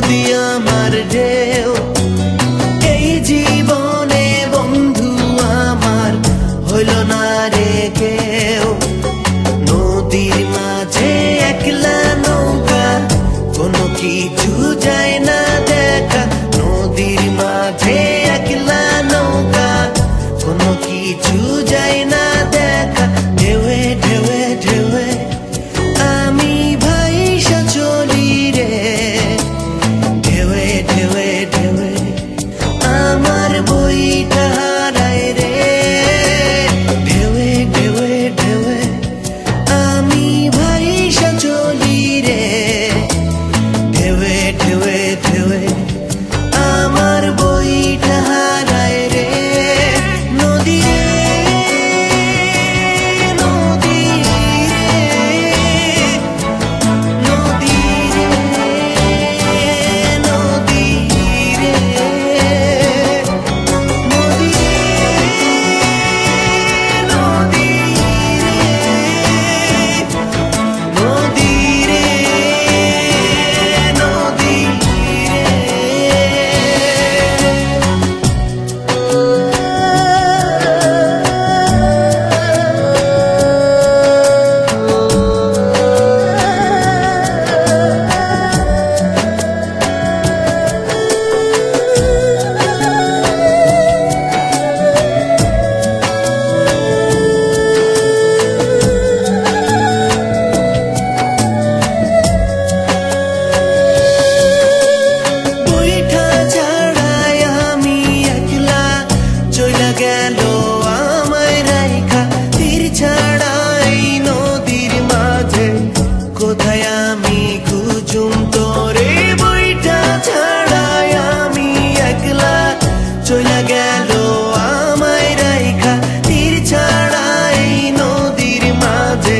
নদী আমার ঢেউ এই জীবনে বন্ধু আমার হইল না রে কেউ নদীর মাঝে একলা নৌকা কোনো কিছু যায় না দেখা নদীর মাঝে একলা নৌকা কোনো কিছু যায় না দেখা ঢেউয়ে ঢেউয়ে ঢেউয়ে আমি ভাইসা চলি রে ঢেউয়ে ঢেউয়ে ঢেউয়ে আমার বইটা হারায় রে ঢেউয়ে ঢেউয়ে ঢেউয়ে আমি ভাইসা চলি রে ঢেউয়ে ঢেউয়ে ঢেউয়ে আমার বইটা হারায় রে নদী গেল আমায় রাইখা তীর ছাড়াই নদীর মাঝে কোথায় আমি খুঁজুম তোরে বইটা ছাড়াই আমি একলা চইলা গেল আমায় রাইখা তীর ছাড়াই নদীর মাঝে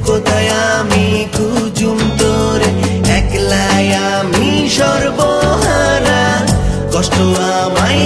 কোথায় আমি খুঁজুম তোরে একলাই আমি সর্বহারা কষ্ট আমায়